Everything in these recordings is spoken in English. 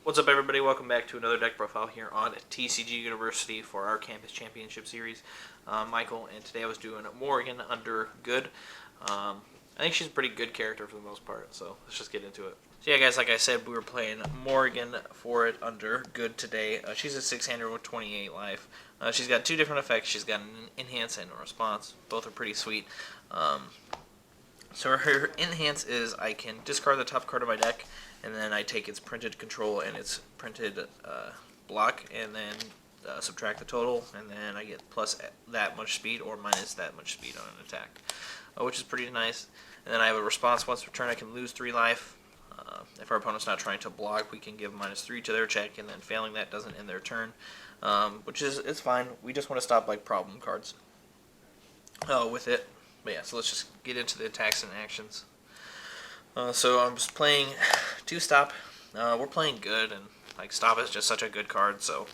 What's up, everybody? Welcome back to another deck profile here on TCGU University for our Campus Championship Series. Michael, and today I was doing Morrigan under Good. I think she's a pretty good character for the most part, so let's just get into it. So yeah, guys, like I said, we were playing Morrigan for it under Good today. She's a 6-hander with 28 life. She's got two different effects. She's got an Enhance and a Response. Both are pretty sweet. So her Enhance is I can discard the top card of my deck, and then I take its printed control and its printed block, and then subtract the total, and then I get plus that much speed or minus that much speed on an attack, which is pretty nice. And then I have a response. Once per turn, I can lose 3 life. If our opponent's not trying to block, we can give -3 to their check, and then failing that doesn't end their turn, which is it's fine. We just want to stop like problem cards with it. But yeah, so let's just get into the attacks and actions. So I'm just playing 2-stop. We're playing Good, and like stop is just such a good card. So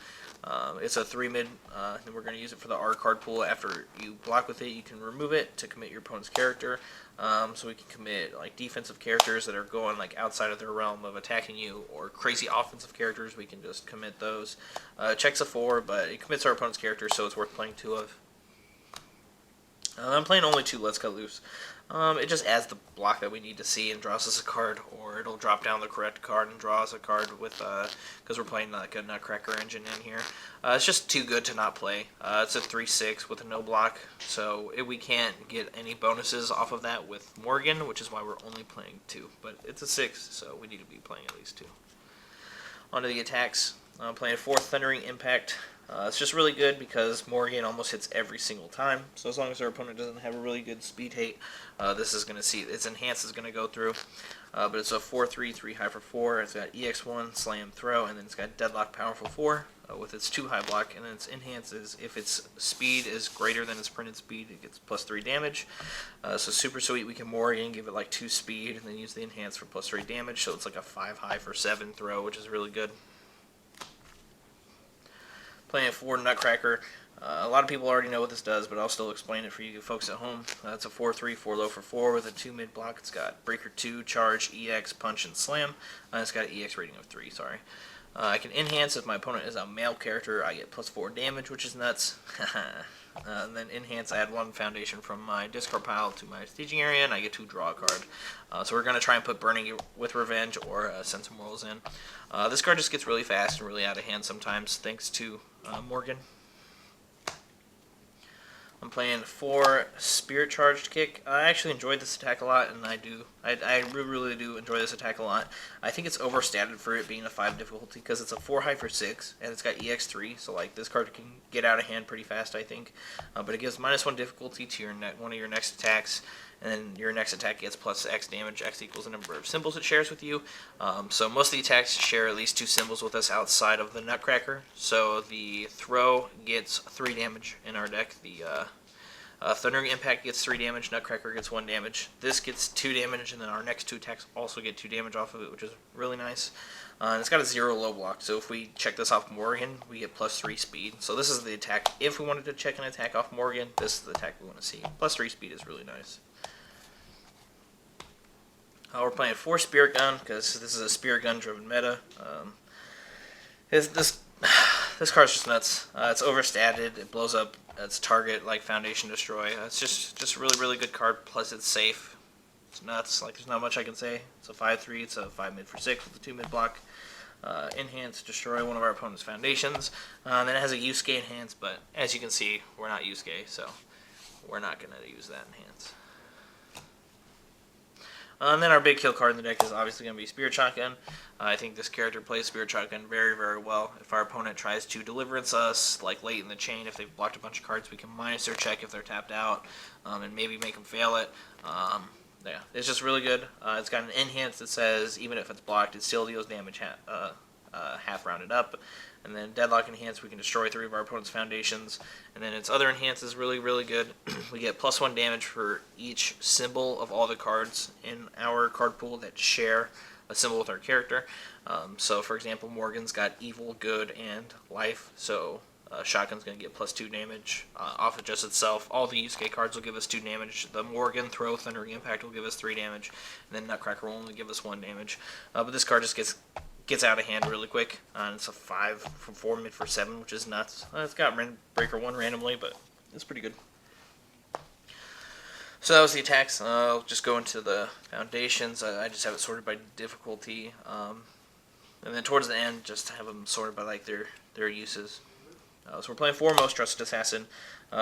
it's a 3-mid, and we're going to use it for the R card pool. After you block with it, you can remove it to commit your opponent's character. So we can commit like defensive characters that are going like outside of their realm of attacking you, or crazy offensive characters. We can just commit those. Checks a 4, but it commits our opponent's character, so it's worth playing 2 of. I'm playing only 2 Let's Cut Loose. It just adds the block that we need to see and draws us a card, or it'll drop down the correct card and draw us a card with, because we're playing like a Nutcracker engine in here. It's just too good to not play. It's a 3/6 with a no block, so we can't get any bonuses off of that with Morrigan, which is why we're only playing 2. But it's a 6, so we need to be playing at least 2. On to the attacks. I'm playing 4th Thundering Impact. It's just really good because Morrigan almost hits every single time. So as long as our opponent doesn't have a really good speed hate, this is going to see its Enhance is going to go through. But it's a 4/3, 3 high for 4. It's got EX1, Slam, Throw, and then it's got Deadlock, Powerful 4 with its 2 high block. And then its Enhance is if its speed is greater than its printed speed, it gets +3 damage. So super sweet. We can Morrigan, give it like 2 speed, and then use the Enhance for +3 damage. So it's like a 5 high for 7 throw, which is really good. Playing 4 Nutcracker. A lot of people already know what this does, but I'll still explain it for you folks at home. It's a 4/3, 4 low for 4 with a 2 mid block. It's got Breaker 2, Charge, EX, Punch, and Slam. It's got an EX rating of 3, sorry. I can Enhance if my opponent is a male character. I get +4 damage, which is nuts. And then Enhance, I add 1 foundation from my discard pile to my staging area, and I get to draw a card. So we're going to try and put Burning with Revenge or Sense of Morals in. This card just gets really fast and really out of hand sometimes, thanks to Morrigan. I'm playing 4 Spirit Charged Kick. I actually enjoyed this attack a lot, and I really do enjoy this attack a lot. I think it's overstated for it being a 5 difficulty because it's a 4 high for 6, and it's got EX3, so like this card can get out of hand pretty fast, I think. But it gives -1 difficulty to one of your next attacks, and then your next attack gets +X damage. X equals the number of symbols it shares with you. So most of the attacks share at least 2 symbols with us outside of the Nutcracker. So the Throw gets 3 damage in our deck. The Thundering Impact gets 3 damage. Nutcracker gets 1 damage. This gets 2 damage, and then our next 2 attacks also get 2 damage off of it, which is really nice. And it's got a 0 low block, so if we check this off Morrigan, we get +3 speed. So this is the attack. If we wanted to check an attack off Morrigan, this is the attack we want to see. +3 speed is really nice. We're playing 4 Spirit Gun because this is a Spirit Gun driven meta. This card's just nuts. It's overstated. It blows up its target like Foundation Destroy. It's just a really good card. Plus it's safe. It's nuts. Like there's not much I can say. It's a 5/3. It's a 5 mid for 6 with a 2 mid block. Enhance, destroy one of our opponent's foundations. Then it has a Yusuke Enhance, but as you can see, we're not Yusuke, so we're not gonna use that Enhance. And then our big kill card in the deck is obviously going to be Spirit Shotgun. I think this character plays Spirit Shotgun very well. If our opponent tries to Deliverance us, like late in the chain, if they've blocked a bunch of cards, we can minus their check if they're tapped out, and maybe make them fail it. Yeah, it's just really good. It's got an Enhance that says even if it's blocked, it still deals damage half rounded up. And then Deadlock Enhance, we can destroy 3 of our opponent's foundations. And then its other Enhance is really good. We get +1 damage for each symbol of all the cards in our card pool that share a symbol with our character. So for example, Morgan's got Evil, Good, and Life. So Shotgun's going to get +2 damage off of just itself. All the Yusuke cards will give us 2 damage. The Morrigan, Throw, Thundering Impact will give us 3 damage. And then Nutcracker will only give us 1 damage. But this card just gets gets out of hand really quick. And it's a 5 from 4 mid for 7, which is nuts. It's got Breaker 1 randomly, but it's pretty good. So that was the attacks. I'll just go into the foundations. I just have it sorted by difficulty. And then towards the end, just have them sorted by like their uses. So we're playing 4 Most Trusted Assassin.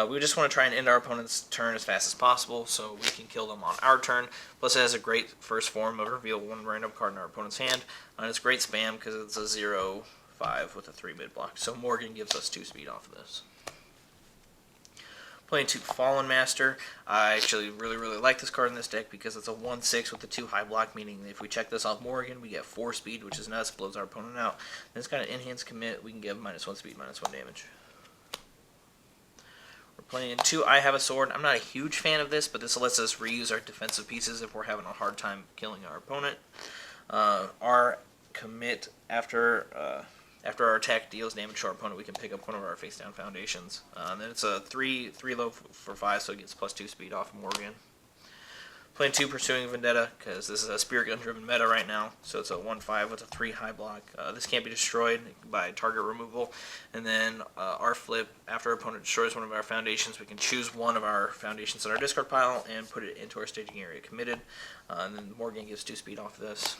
We just want to try and end our opponent's turn as fast as possible so we can kill them on our turn. Plus it has a great first form of reveal 1 random card in our opponent's hand. And it's great spam because it's a 0/5 with a 3 mid block. So Morrigan gives us 2 speed off of this. Playing 2 Fallen Master. I actually really like this card in this deck because it's a 1/6 with a 2 high block, meaning if we check this off Morrigan, we get 4 speed, which is nuts, blows our opponent out. And it's got an enhanced commit. We can give -1 speed, -1 damage. We're playing 2 I Have a Sword. I'm not a huge fan of this, but this lets us reuse our defensive pieces if we're having a hard time killing our opponent. Our commit after our attack deals damage to our opponent, we can pick up one of our face-down foundations. And then it's a 3 low for 5, so it gets +2 speed off of Morrigan. Playing 2 Pursuing Vendetta, because this is a Spirit Gun-driven meta right now, so it's a 1/5 with a 3 high block. This can't be destroyed by target removal. And then our flip, after our opponent destroys one of our foundations, we can choose one of our foundations in our discard pile and put it into our staging area committed. And then Morrigan gives 2 speed off of this.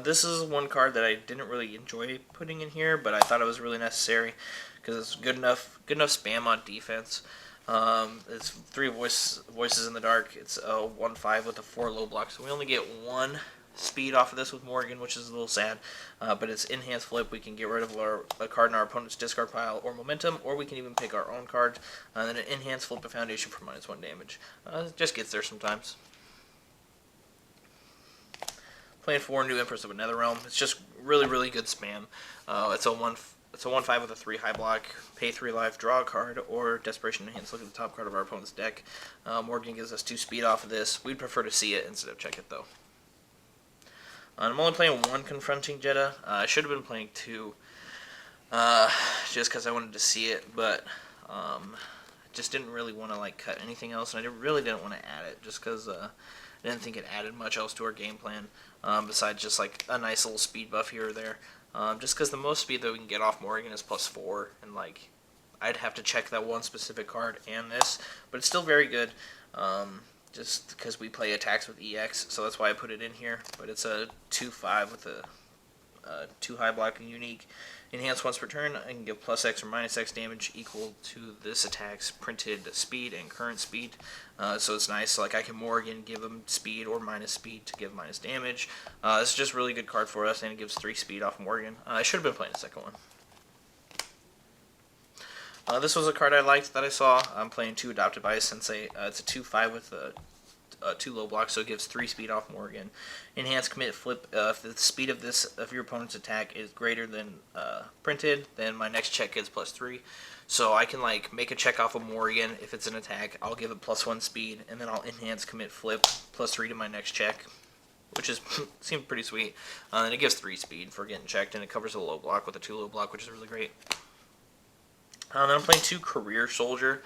This is one card that I didn't really enjoy putting in here, but I thought it was really necessary because it's good enough spam on defense. It's 3 voices in the dark. It's a 1/5 with a 4 low block, so we only get 1 speed off of this with Morrigan, which is a little sad. But it's enhanced flip. We can get rid of a card in our opponent's discard pile or momentum, or we can even pick our own card. And then an enhanced flip a foundation for -1 damage. It just gets there sometimes. Playing 4 New Empress of Netherrealm. It's just really good spam. It's a 1/5 with a 3 high block. Pay 3 life, draw a card, or Desperation Enhance. Look at the top card of our opponent's deck. Morrigan gives us 2 speed off of this. We'd prefer to see it instead of check it though. I'm only playing 1 Confronting Jeddah. I should have been playing 2, just because I wanted to see it, but just didn't really want to like cut anything else, and I really didn't want to add it, just because I didn't think it added much else to our game plan, besides just like a nice little speed buff here or there. Just because the most speed that we can get off Morrigan is +4, and like I'd have to check that one specific card and this, but it's still very good. Just because we play attacks with EX, so that's why I put it in here. But it's a 2/5 with a 2 high block and unique. Enhance once per turn. I can give +X or -X damage equal to this attack's printed speed and current speed. So it's nice. Like I can Morrigan give them speed or -speed to give minus damage. It's just a really good card for us, and it gives 3 speed off Morrigan. I should have been playing a second one. This was a card I liked that I saw. I'm playing 2 Adopted by a Sensei. It's a 2/5 with a 2 low block, so it gives 3 speed off Morrigan. Enhance commit flip. If the speed of your opponent's attack is greater than printed, then my next check gets +3. So I can like make a check off of Morrigan. If it's an attack, I'll give it +1 speed, and then I'll enhance commit flip +3 to my next check, which is seems pretty sweet. And it gives 3 speed for getting checked, and it covers a low block with a 2 low block, which is really great. Then I'm playing 2 Career Soldier.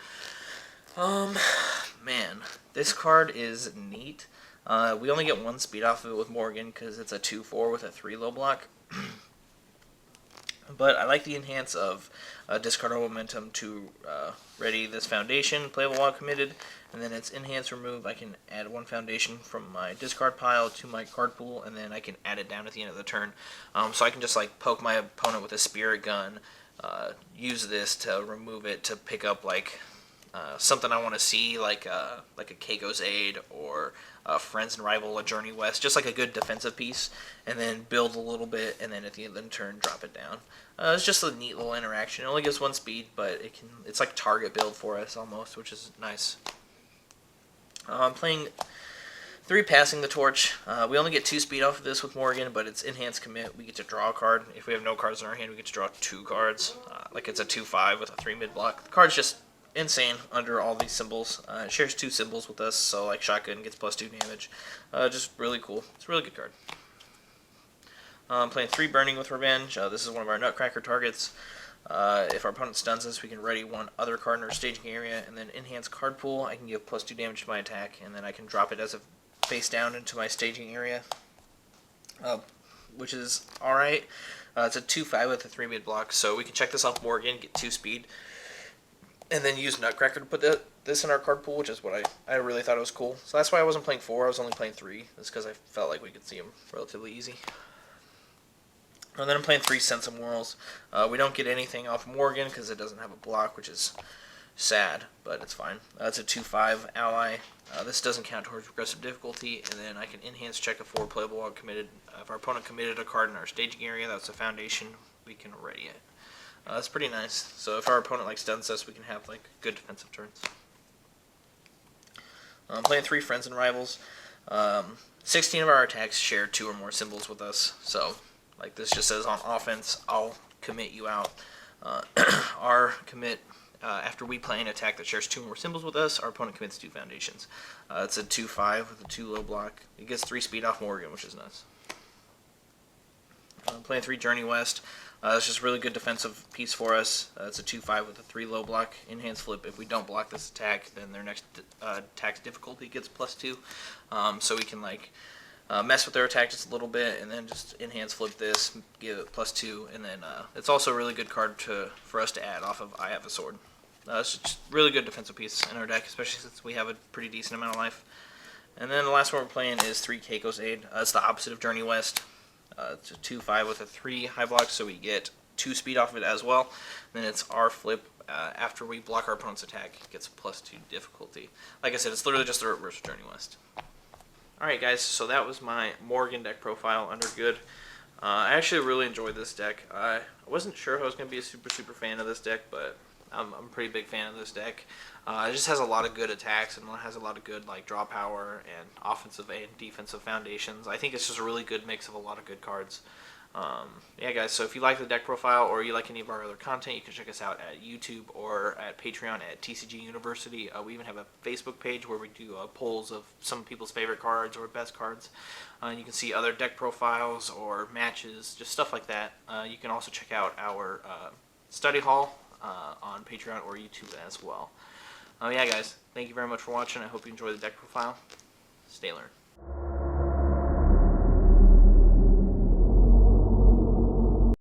Man, this card is neat. We only get 1 speed off of it with Morrigan because it's a 2/4 with a 3 low block. But I like the enhance of discard our momentum to ready this foundation, playable while committed, and then it's enhance remove. I can add 1 foundation from my discard pile to my card pool, and then I can add it down at the end of the turn. So I can just like poke my opponent with a Spirit Gun, use this to remove it to pick up like something I want to see, like a Keiko's Aid or Friends and Rival, a Journey West, just like a good defensive piece, and then build a little bit, and then at the end of the turn drop it down. It's just a neat little interaction. It only gives 1 speed, but it's like target build for us almost, which is nice. I'm playing 3 Passing the Torch. We only get 2 speed off of this with Morrigan, but it's enhanced commit. We get to draw a card. If we have no cards in our hand, we get to draw 2 cards. Like it's a 2/5 with a 3 mid block. The card's just insane under all these symbols. It shares 2 symbols with us, so like Shotgun gets +2 damage. Just really cool. It's a really good card. I'm playing 3 Burning with Revenge. This is one of our Nutcracker targets. If our opponent stuns us, we can ready 1 other card in our staging area, and then enhance card pool. I can give +2 damage to my attack, and then I can drop it as a face down into my staging area. which is alright. It's a 2/5 with a 3-mid block, so we can check this off Morrigan, get 2 speed, and then use Nutcracker to put this in our card pool, which is what I really thought it was cool. So that's why I wasn't playing 4, I was only playing 3. That's because I felt like we could see them relatively easy. And then I'm playing 3 Sense of Morals. We don't get anything off Morgan because it doesn't have a block, which is sad, but it's fine. It's a 2/5 ally. This doesn't count towards progressive difficulty, and then I can enhance check a 4 playable while committed. If our opponent committed a card in our staging area, that's a foundation, we can ready it. That's pretty nice. So if our opponent like stuns us, we can have like good defensive turns. I'm playing 3 Friends and Rivals. 16 of our attacks share 2 or more symbols with us. So like this just says on offense, I'll commit you out. Our commit, after we play an attack that shares 2 or more symbols with us, our opponent commits 2 foundations. It's a 2/5 with a 2 low block. It gets 3 speed off Morgan, which is nice. I'm playing 3 Journey West. It's just a really good defensive piece for us. It's a 2/5 with a 3 low block. Enhance flip. If we don't block this attack, then their next attack's difficulty gets +2. So we can like mess with their attack just a little bit, and then just enhance flip this, give it +2, and then it's also a really good card for us to add off of I Have a Sword. It's just a really good defensive piece in our deck, especially since we have a pretty decent amount of life. And then the last one we're playing is 3 Keiko's Aid. It's the opposite of Journey West. It's a 2/5 with a 3 high block, so we get 2 speed off of it as well. And then it's our flip. After we block our opponent's attack, it gets +2 difficulty. Like I said, it's literally just the reverse of Journey West. Alright guys, so that was my Morgan deck profile under Good. I actually really enjoyed this deck. I wasn't sure if I was going to be a super fan of this deck, but I'm a pretty big fan of this deck. It just has a lot of good attacks, and it has a lot of good like draw power and offensive and defensive foundations. I think it's just a really good mix of a lot of good cards. Yeah guys, so if you like the deck profile or you like any of our other content, you can check us out at YouTube or at Patreon at TCGU University. We even have a Facebook page where we do polls of some people's favorite cards or best cards. You can see other deck profiles or matches, just stuff like that. You can also check out our study hall on Patreon or YouTube as well. Yeah guys, thank you very much for watching. I hope you enjoy the deck profile. Stay learned.